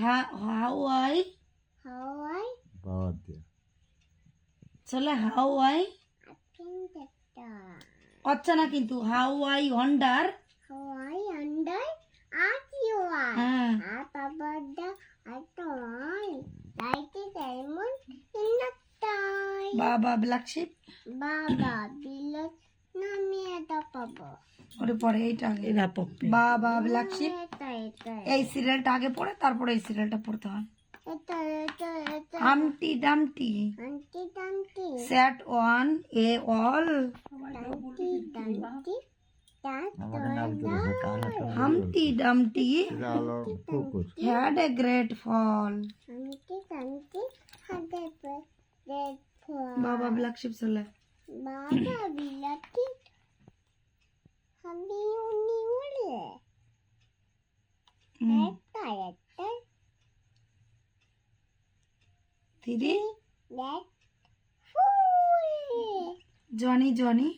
how I Bad. চলে how I আচ্ছা না কিন্তু how I wonder হ্যাঁ বাবা ব্ল্যাক শিপ ওরে পরে এইটা আগে বাবা ব্ল্যাক শিপ এই সিরিয়ালটা আগে পড়ে তারপরে এই সিরিয়ালটা পড়তে হয় হামটি ডামটি sat on a wall Humpty Dumpty had a great fall বাবা ব্ল্যাক শিপ চলে Johnny